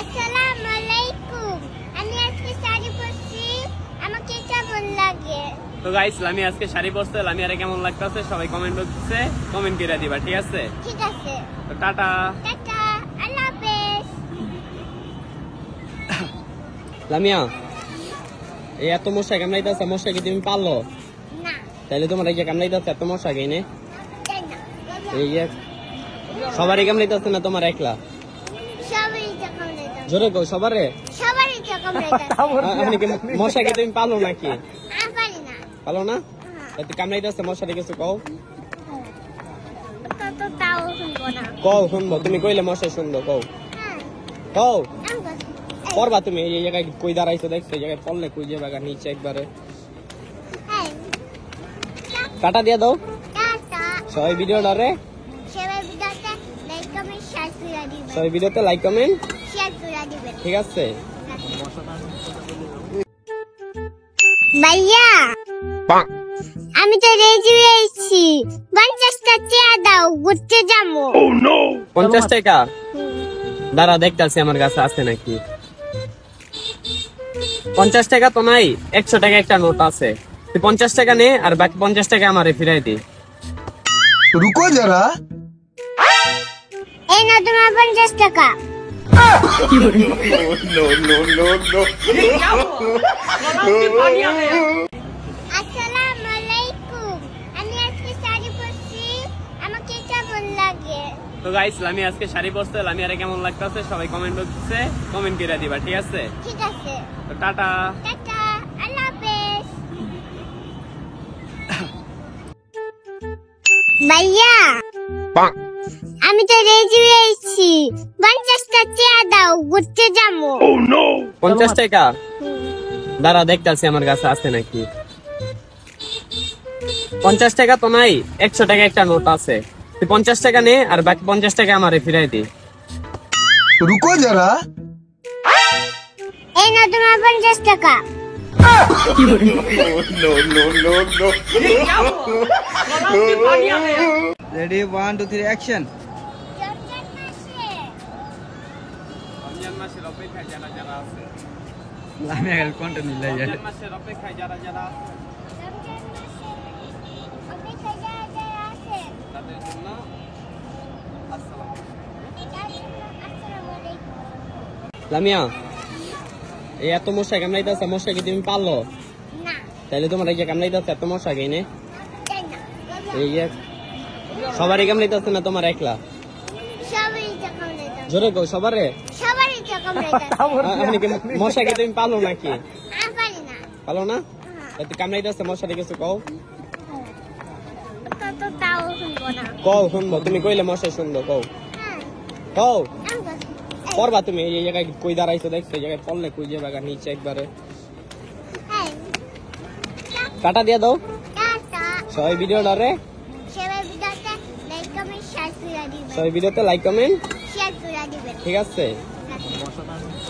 আসসালামু আলাইকুম। আমি আজকে শাড়ি পরছি, আমাকে কেমন লাগে? তো গাইস, লামি আজকে শাড়ি পরছে, লামি আরে কেমন লাগতেছে সবাই কমেন্ট বক্সে কমেন্ট করে দিবা, ঠিক আছে? ঠিক আছে। তো টাটা টাটা, আল্লাহ হাফেজ। লামিয়া, এই এত মশা কামড়াইতেছে, মশা কি তুমি পারলো? না, তাহলে তোমার এই যে কামড়াইতেছে এত মশা কি নে? তাই না। এই যে সবারই কামড়াইতেছে না তোমার একলা? সবারই যখন লেতা। জোরে কও সবারে। সবারই যখন লেতা। আপনি কি মশা কি তুমি পারলো নাকি? আমি পারি না। পারলো না? এত কামড়াইতেছে মশারে কিছু কও। তো তাও শুনবো না। কও শুনবো, তুমি কইলে মশা শুনবো, কও হ্যাঁ, কও। আমি বলছি। পড়বা তুমি এই জায়গায় কই দাঁড়াইছো দেখছো, এই জায়গায় পড়লে কই যাবে নিচে একবারে। হ্যাঁ, টাটা দিয়ে দাও টাটা। সবাই ভিডিওটারে, সবাই ভিডিওতে লাইক কমেন্ট শেয়ার করে দিবেন। সবাই ভিডিওতে লাইক কমেন্ট, শেয়ার করে দিবেন। ঠিক আছে? ভাইয়া, আমি তো রেডি হয়েছি, 50টা চেয়ার দাও, ঘুরতে যাবো। 50 টাকা দাঁড়া দেখতেছি আমার কাছে আছে নাকি। 50 টাকা তো নাই, 100 টাকা একটা নোট আছে। তুই 50 টাকা নে আর বাকি 50 টাকা আমারে ফিরাই দে। रुको जरा। এই না তোমার 50 টাকা। আসসালামু আলাইকুম। আমি আজকে শাড়ি পরছি, আমাকে কেমন লাগে? তো গাইস, লামি আজকে শাড়ি পরছে, লামি আরে কেমন লাগতেছে সবাই কমেন্ট বক্সে কমেন্ট করে দিবা, ঠিক আছে? ঠিক আছে। তো টাটা টাটা, আল্লাহ হাফেজ। ভাইয়া, আমি তো রেডি হয়েছি, 50টা চেয়ার দাও, ঘুরতে যাবো। 50 টাকা দাঁড়া দেখতেছি আমার কাছে আছে নাকি। 50 টাকা তো নাই, 100 টাকা একটা নোট আছে। তুই 50 টাকা নে আর বাকি 50 টাকা আমারে ফিরাই দে। रुको जरा। এই না তোমার 50 টাকা। Ready, 1, 2, 3, action. রমজান মাসের অপেক্ষায় যারা যারা আছে, আমি আগে content নিলাই যায়। রমজান মাসের অপেক্ষায় যারা যারা আছে তাদের জন্য আসসালামু আলাইকুম। লামিয়া, এই এত মশা কামড়াইতেছে, মশা কি তুমি পারলো? না, তাহলে তোমার এই যে কামড়াইতেছে এত মশা কি নে? তাই না। এই যে সবারই কামড়াইতেছে না তোমার একলা? সবারই যখন লেতা। জোরে কও সবারে। সবারই যখন লেতা। আপনি কি মশা কি তুমি পারলো নাকি? আমি পারি না। পারলো না? এত কামড়াইতেছে মশারে কিছু কও। তো তাও শুনবো না। কও শুনবো, তুমি কইলে মশা শুনবো, কও হ্যাঁ, কও। আমি বলছি। পড়বা তুমি এই জায়গায় কই দাঁড়াইছো দেখছো, এই জায়গায় পড়লে কই যাবে নিচে একবারে। হ্যাঁ, টাটা দিয়ে দাও টাটা। সবাই ভিডিওটারে, সবাই ভিডিওতে লাইক কমেন্ট শেয়ার করে দিবেন। সবাই ভিডিওতে লাইক কমেন্ট, শেয়ার করে দিবেন। ঠিক আছে? টাটা।